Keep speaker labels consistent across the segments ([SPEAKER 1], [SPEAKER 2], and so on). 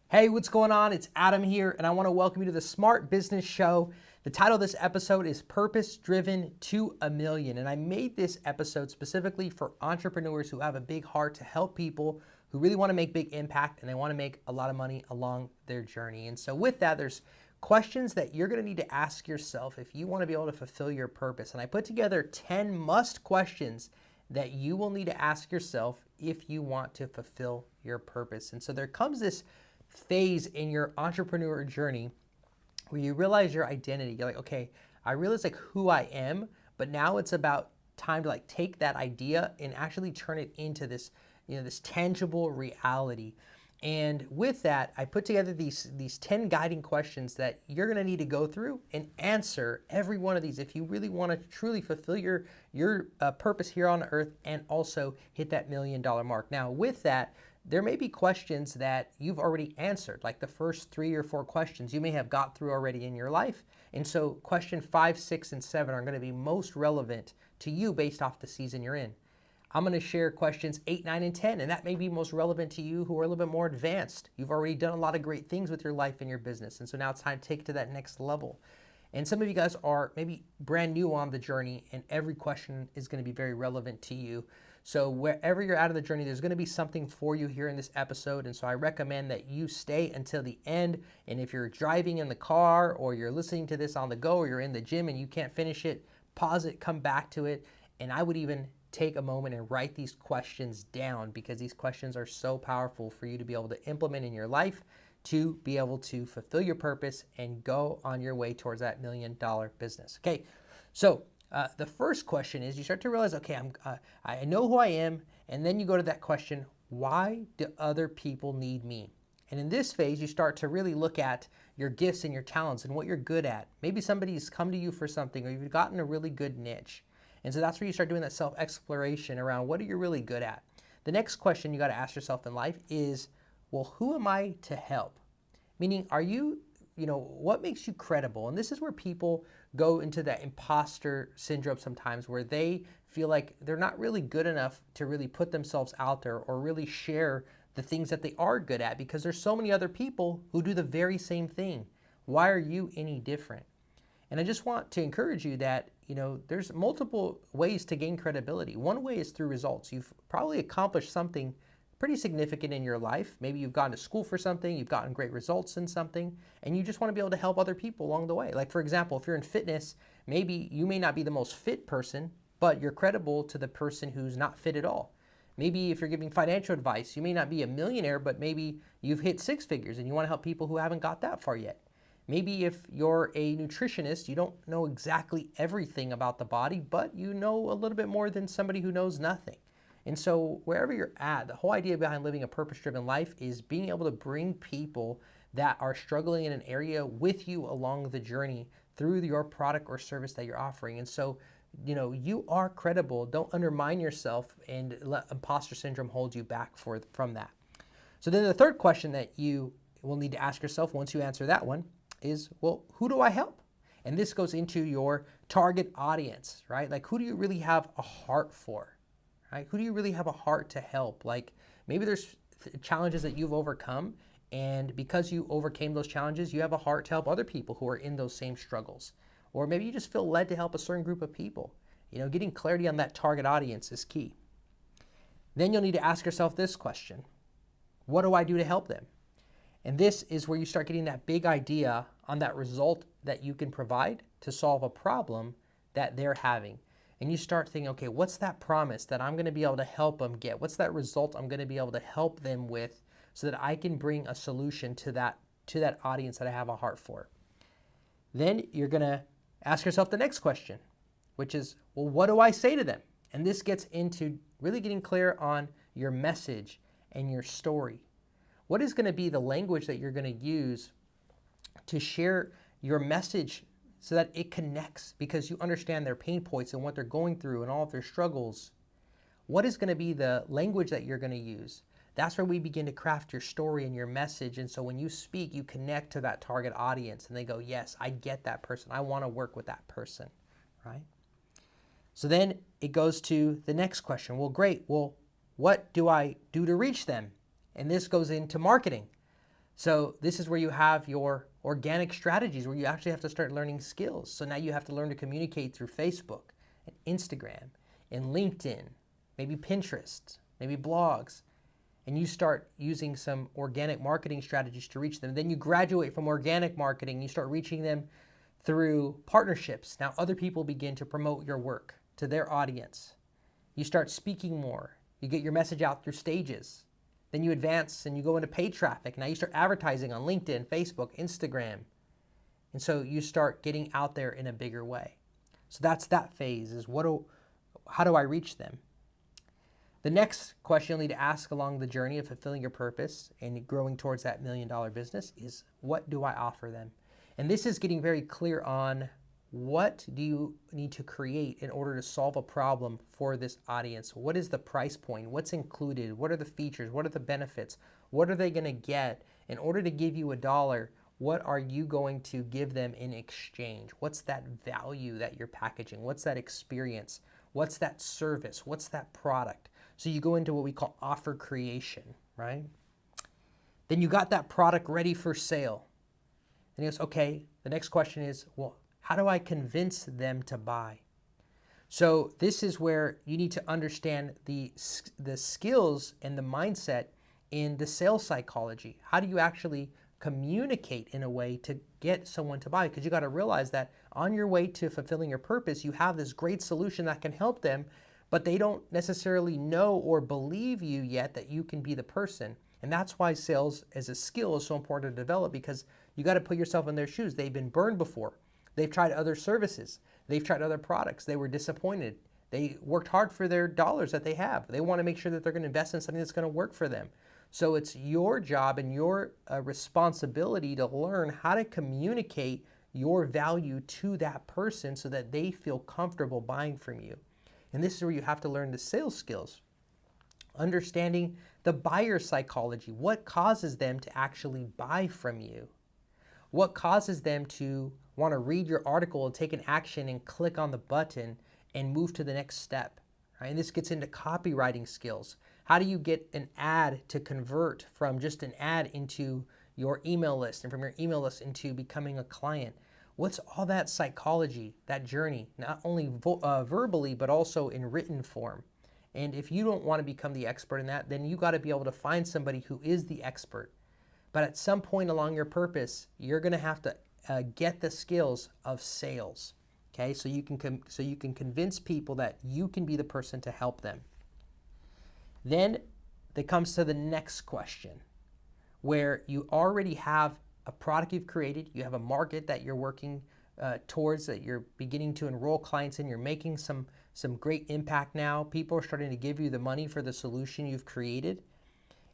[SPEAKER 1] Hey, what's going on? It's Adam here, and I want to welcome you to the Smart Business Show. The title of this episode is Purpose Driven to a Million, and I made this episode specifically for entrepreneurs who have a big heart to help people who really want to make big impact and they want to make a lot of money along their journey. And so with that, there's questions that you're going to need to ask yourself if you want to be able to fulfill your purpose. And I put together 10 must questions that you will need to ask yourself if you want to fulfill your purpose. And so there comes this phase in your entrepreneur journey where you realize your identity. You're like, okay, I realize like who I am, but now it's about time to like take that idea and actually turn it into this, this tangible reality. And with that, I put together these 10 guiding questions that you're going to need to go through and answer every one of these if you really want to truly fulfill your purpose here on earth and also hit that $1 million mark. Now, with that, there may be questions that you've already answered, like the first 3 or 4 questions you may have got through already in your life. And so question 5, 6, and 7 are going to be most relevant to you based off the season you're in. I'm going to share questions 8, 9, and 10, and that may be most relevant to you who are a little bit more advanced. You've already done a lot of great things with your life and your business, and so now it's time to take it to that next level. And some of you guys are maybe brand new on the journey, and every question is going to be very relevant to you. So wherever you're at of the journey, there's going to be something for you here in this episode. And so I recommend that you stay until the end. And if you're driving in the car or you're listening to this on the go or you're in the gym and you can't finish it, pause it, come back to it. And I would even take a moment and write these questions down because these questions are so powerful for you to be able to implement in your life to be able to fulfill your purpose and go on your way towards that $1 million business. Okay, so the first question is you start to realize, okay, I know who I am, and then you go to that question, why do other people need me? And in this phase, you start to really look at your gifts and your talents and what you're good at. Maybe somebody's come to you for something or you've gotten a really good niche. And so that's where you start doing that self-exploration around what are you really good at. The next question you got to ask yourself in life is, well, who am I to help? Meaning, are you, what makes you credible? And this is where people go into that imposter syndrome sometimes where they feel like they're not really good enough to really put themselves out there or really share the things that they are good at because there's so many other people who do the very same thing. Why are you any different? And I just want to encourage you that, there's multiple ways to gain credibility. One way is through results. You've probably accomplished something pretty significant in your life. Maybe you've gone to school for something, you've gotten great results in something, and you just want to be able to help other people along the way. Like for example, if you're in fitness, maybe you may not be the most fit person, but you're credible to the person who's not fit at all. Maybe if you're giving financial advice, you may not be a millionaire, but maybe you've hit 6 figures and you want to help people who haven't got that far yet. Maybe if you're a nutritionist, you don't know exactly everything about the body, but you know a little bit more than somebody who knows nothing. And so wherever you're at, the whole idea behind living a purpose-driven life is being able to bring people that are struggling in an area with you along the journey through your product or service that you're offering. And so, you are credible. Don't undermine yourself and let imposter syndrome hold you back from that. So then the third question that you will need to ask yourself once you answer that one is, well, who do I help? And this goes into your target audience, right? Like, who do you really have a heart for? Right? Who do you really have a heart to help? Like maybe there's challenges that you've overcome, and because you overcame those challenges, you have a heart to help other people who are in those same struggles. Or maybe you just feel led to help a certain group of people. Getting clarity on that target audience is key. Then you'll need to ask yourself this question: what do I do to help them? And this is where you start getting that big idea on that result that you can provide to solve a problem that they're having. And you start thinking, okay, what's that promise that I'm going to be able to help them get? What's that result I'm going to be able to help them with so that I can bring a solution to that audience that I have a heart for? Then you're going to ask yourself the next question, which is, well, what do I say to them? And this gets into really getting clear on your message and your story. What is going to be the language that you're going to use to share your message so that it connects because you understand their pain points and what they're going through and all of their struggles? What is going to be the language that you're going to use? That's where we begin to craft your story and your message. And so when you speak, you connect to that target audience and they go, yes, I get that person. I want to work with that person, right? So then it goes to the next question. Well, great. Well, what do I do to reach them? And this goes into marketing. So this is where you have your organic strategies, where you actually have to start learning skills. So now you have to learn to communicate through Facebook and Instagram and LinkedIn, maybe Pinterest, maybe blogs. And you start using some organic marketing strategies to reach them. Then you graduate from organic marketing, you start reaching them through partnerships. Now other people begin to promote your work to their audience. You start speaking more. You get your message out through stages. Then you advance and you go into paid traffic. Now you start advertising on LinkedIn, Facebook, Instagram. And so you start getting out there in a bigger way. So that's that phase, is how do I reach them? The next question you'll need to ask along the journey of fulfilling your purpose and growing towards that $1 million business is, what do I offer them? And this is getting very clear on, what do you need to create in order to solve a problem for this audience? What is the price point? What's included? What are the features? What are the benefits? What are they going to get? In order to give you $1, what are you going to give them in exchange? What's that value that you're packaging? What's that experience? What's that service? What's that product? So you go into what we call offer creation, right? Then you got that product ready for sale. And he goes, okay, the next question is, well, how do I convince them to buy? So this is where you need to understand the skills and the mindset in the sales psychology. How do you actually communicate in a way to get someone to buy? Because you got to realize that on your way to fulfilling your purpose, you have this great solution that can help them, but they don't necessarily know or believe you yet that you can be the person. And that's why sales as a skill is so important to develop, because you got to put yourself in their shoes. They've been burned before. They've tried other services. They've tried other products. They were disappointed. They worked hard for their dollars that they have. They want to make sure that they're going to invest in something that's going to work for them. So it's your job and your responsibility to learn how to communicate your value to that person so that they feel comfortable buying from you. And this is where you have to learn the sales skills. Understanding the buyer psychology. What causes them to actually buy from you? What causes them to want to read your article and take an action and click on the button and move to the next step, right? And this gets into copywriting skills. How do you get an ad to convert from just an ad into your email list, and from your email list into becoming a client? What's all that psychology, that journey, not only verbally, but also in written form? And if you don't want to become the expert in that, then you got to be able to find somebody who is the expert. But at some point along your purpose, you're going to have to get the skills of sales, okay? So you can convince people that you can be the person to help them. Then it comes to the next question, where you already have a product you've created, you have a market that you're working towards, that you're beginning to enroll clients in, you're making some great impact now. People are starting to give you the money for the solution you've created.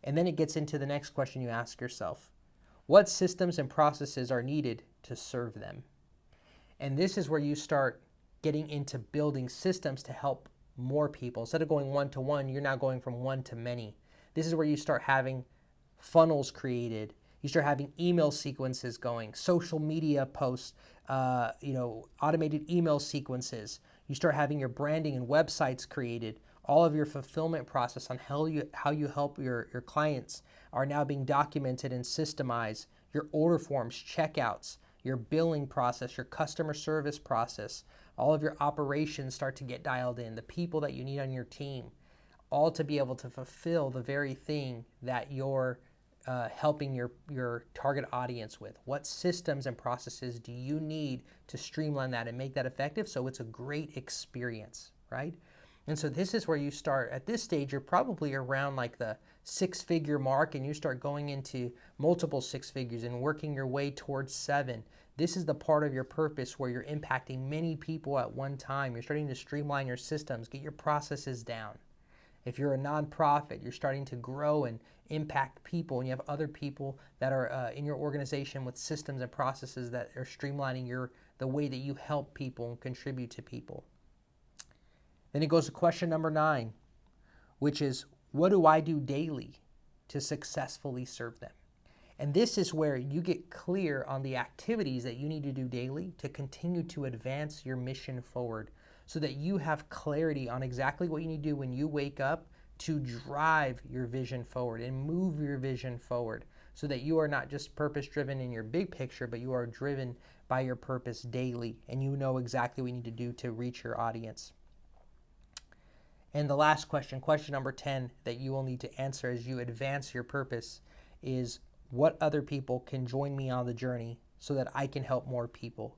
[SPEAKER 1] And then it gets into the next question you ask yourself. What systems and processes are needed to serve them? And this is where you start getting into building systems to help more people. Instead of going one-to-one, you're now going from one to many. This is where you start having funnels created. You start having email sequences going, social media posts, automated email sequences. You start having your branding and websites created. All of your fulfillment process on how you help your clients are now being documented and systemized. Your order forms, checkouts, your billing process, your customer service process, all of your operations start to get dialed in, the people that you need on your team, all to be able to fulfill the very thing that you're helping your target audience with. What systems and processes do you need to streamline that and make that effective so it's a great experience, right? And so this is where you start. At this stage, you're probably around like the 6-figure mark, and you start going into multiple 6 figures and working your way towards 7. This is the part of your purpose where you're impacting many people at one time. You're starting to streamline your systems, get your processes down. If you're a nonprofit, you're starting to grow and impact people, and you have other people that are in your organization with systems and processes that are streamlining the way that you help people and contribute to people. Then it goes to question number 9, which is, what do I do daily to successfully serve them? And this is where you get clear on the activities that you need to do daily to continue to advance your mission forward, so that you have clarity on exactly what you need to do when you wake up to drive your vision forward and move your vision forward. so that you are not just purpose driven in your big picture, but you are driven by your purpose daily, and you know exactly what you need to do to reach your audience. And the last question, question number 10, that you will need to answer as you advance your purpose is, what other people can join me on the journey so that I can help more people?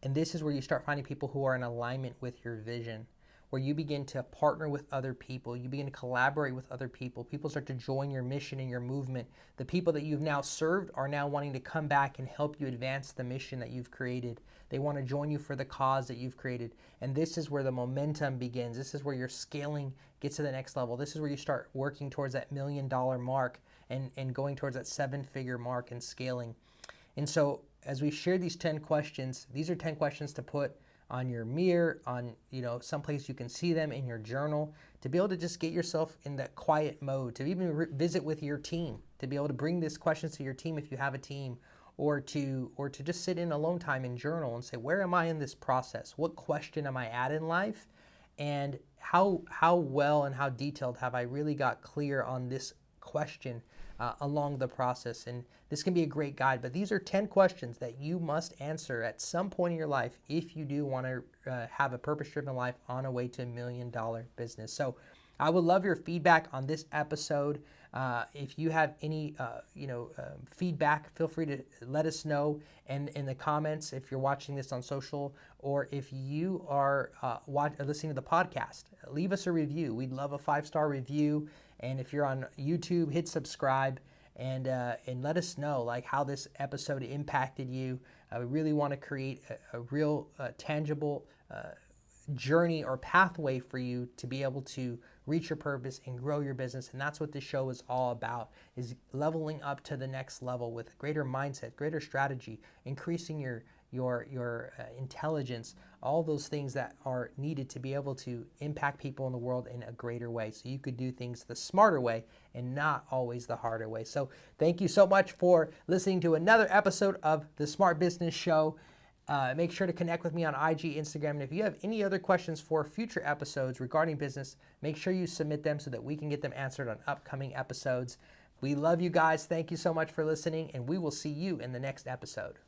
[SPEAKER 1] And this is where you start finding people who are in alignment with your vision, where you begin to partner with other people, you begin to collaborate with other people. People start to join your mission and your movement. The people that you've now served are now wanting to come back and help you advance the mission that you've created. They want to join you for the cause that you've created. And this is where the momentum begins. This is where your scaling gets to the next level. This is where you start working towards that $1 million mark and going towards that 7-figure mark and scaling. And so as we share these 10 questions, these are 10 questions to put on your mirror, on someplace you can see them, in your journal, to be able to just get yourself in that quiet mode, to even visit with your team, to be able to bring these questions to your team if you have a team, or to just sit in alone time and journal and say, where am I in this process? What question am I at in life? And how well and how detailed have I really got clear on this question along the process? And this can be a great guide, but these are 10 questions that you must answer at some point in your life if you do want to have a purpose-driven life on a way to $1 million business. So I would love your feedback on this episode. If you have any feedback, feel free to let us know in the comments if you're watching this on social, or if you are listening to the podcast, leave us a review. We'd love a 5-star review. And if you're on YouTube, hit subscribe and let us know like how this episode impacted you. We really want to create a real tangible journey or pathway for you to be able to reach your purpose and grow your business. And that's what this show is all about, is leveling up to the next level with greater mindset, greater strategy, increasing your intelligence, all those things that are needed to be able to impact people in the world in a greater way, so you could do things the smarter way and not always the harder way. So thank you so much for listening to another episode of the Smart Business Show. Make sure to connect with me on IG, Instagram, and if you have any other questions for future episodes regarding business, make sure you submit them so that we can get them answered on upcoming episodes. We love you guys. Thank you so much for listening, and we will see you in the next episode.